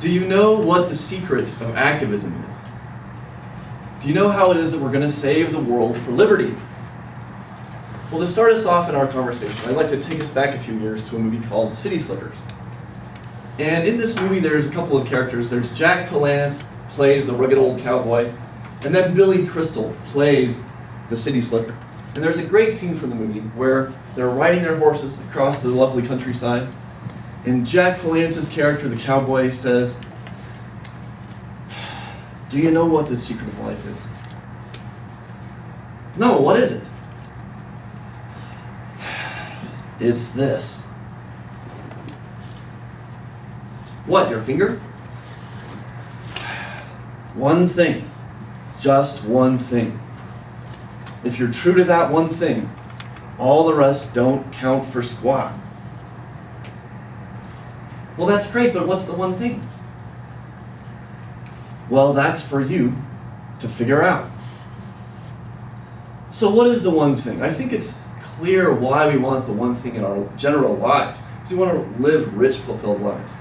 Do you know what the secret of activism is? Do you know how it is that we're going to save the world for liberty? Well, to start us off in our conversation, I'd like to take us back a few years to a movie called City Slickers. And in this movie, there's a couple of characters. There's Jack Palance, plays the rugged old cowboy, and then Billy Crystal plays the city slicker. And there's a great scene from the movie where they're riding their horses across the lovely countryside, and Jack Palance's character, the cowboy, says, "Do you know what the secret of life is?" "No, what is it?" "It's this." "What, your finger?" "One thing, just one thing. If you're true to that one thing, all the rest don't count for squat." "Well, that's great, but what's the one thing?" "Well, that's for you to figure out." So what is the one thing? I think it's clear why we want the one thing in our general lives, because we want to live rich, fulfilled lives.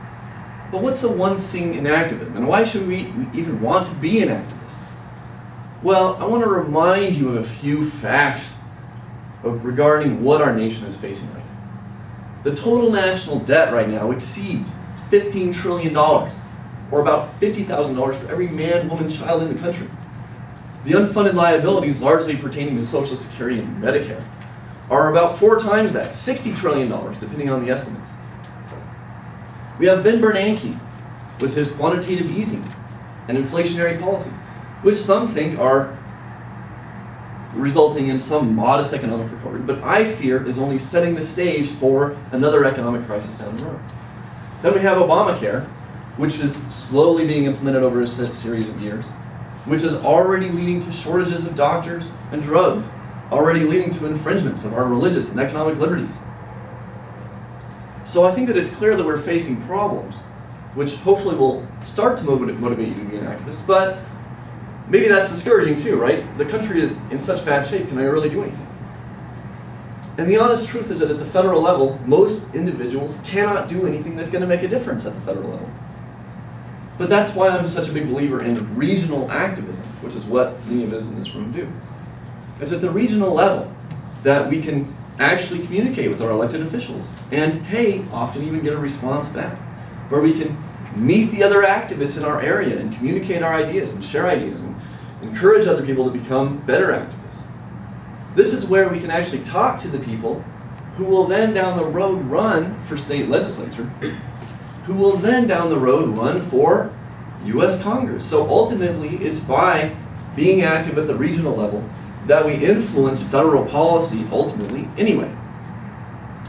But what's the one thing in activism, and why should we even want to be an activist? Well, I want to remind you of a few facts regarding what our nation is facing right now. The total national debt right now exceeds $15 trillion, or about $50,000 for every man, woman, child in the country. The unfunded liabilities, largely pertaining to Social Security and Medicare, are about 4 times that, $60 trillion, depending on the estimates. We have Ben Bernanke with his quantitative easing and inflationary policies, which some think are resulting in some modest economic recovery, but I fear is only setting the stage for another economic crisis down the road. Then we have Obamacare, which is slowly being implemented over a series of years, which is already leading to shortages of doctors and drugs, already leading to infringements of our religious and economic liberties. So I think that it's clear that we're facing problems, which hopefully will start to motivate you to be an activist, but maybe that's discouraging too, right? The country is in such bad shape, can I really do anything? And the honest truth is that at the federal level, most individuals cannot do anything that's going to make a difference at the federal level. But that's why I'm such a big believer in regional activism, which is what many of us in this room do. It's at the regional level that we can actually communicate with our elected officials and, hey, often even get a response back, where we can meet the other activists in our area and communicate our ideas and share ideas and encourage other people to become better activists. This is where we can actually talk to the people who will then down the road run for state legislature, who will then down the road run for US Congress. So ultimately, it's by being active at the regional level that we influence federal policy ultimately anyway.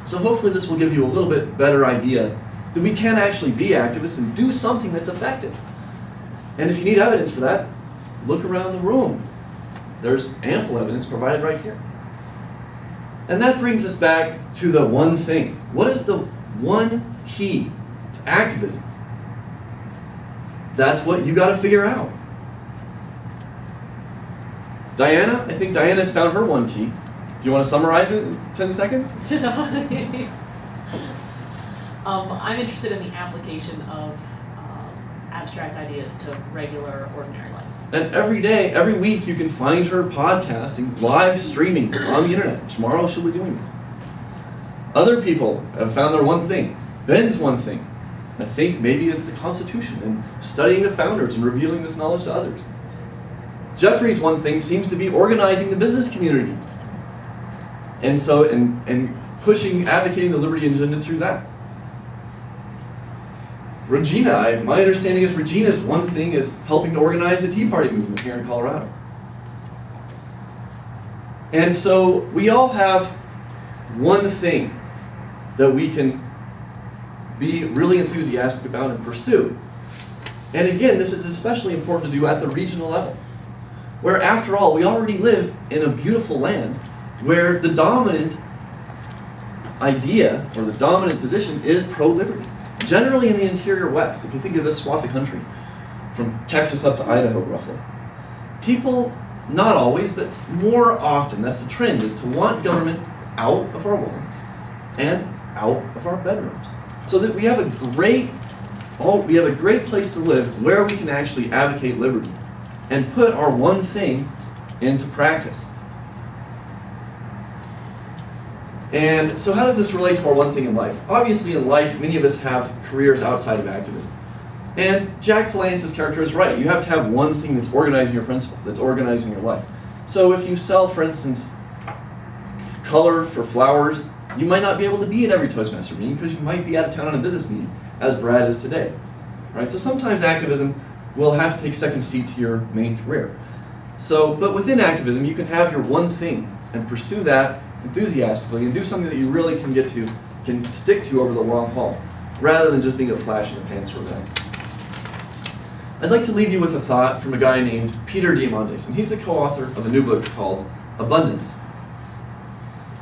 So hopefully this will give you a little bit better idea that we can actually be activists and do something that's effective. And if you need evidence for that, look around the room. There's ample evidence provided right here. And that brings us back to the one thing. What is the one key to activism? That's what you got to figure out. Diana, I think Diana's found her one key. Do you want to summarize it in 10 seconds? I'm interested in the application of abstract ideas to regular, ordinary life. And every day, every week, you can find her podcasting, live streaming on the internet. Tomorrow she'll be doing this. Other people have found their one thing. Ben's one thing, I think, maybe is the Constitution and studying the founders and revealing this knowledge to others. Jeffrey's one thing seems to be organizing the business community. And so, and pushing, advocating the liberty agenda through that. Regina, my understanding is Regina's one thing is helping to organize the Tea Party movement here in Colorado. And so we all have one thing that we can be really enthusiastic about and pursue. And again, this is especially important to do at the regional level, where after all, we already live in a beautiful land where the dominant idea or the dominant position is pro-liberty. Generally in the interior West, if you think of this swath of country, from Texas up to Idaho roughly, people, not always, but more often, that's the trend, is to want government out of our homes and out of our bedrooms. So that we have a great we have a great place to live where we can actually advocate liberty and put our one thing into practice. And so how does this relate to our one thing in life? Obviously in life, many of us have careers outside of activism. And Jack Palance's character is right. You have to have one thing that's organizing your principle, that's organizing your life. So if you sell, for instance, color for flowers, you might not be able to be at every Toastmaster meeting because you might be out of town on a business meeting, as Brad is today. Right? So sometimes activism will have to take second seat to your main career. But within activism, you can have your one thing and pursue that enthusiastically and do something that you really can stick to over the long haul, rather than just being a flash in the pan sort of activist. I'd like to leave you with a thought from a guy named Peter Diamandis, and he's the co-author of a new book called Abundance.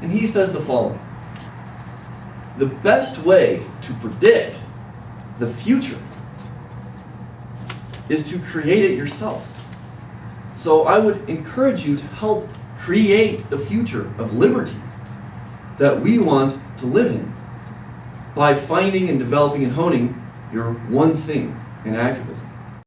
And he says the following: the best way to predict the future is to create it yourself. So I would encourage you to help create the future of liberty that we want to live in by finding and developing and honing your one thing in activism.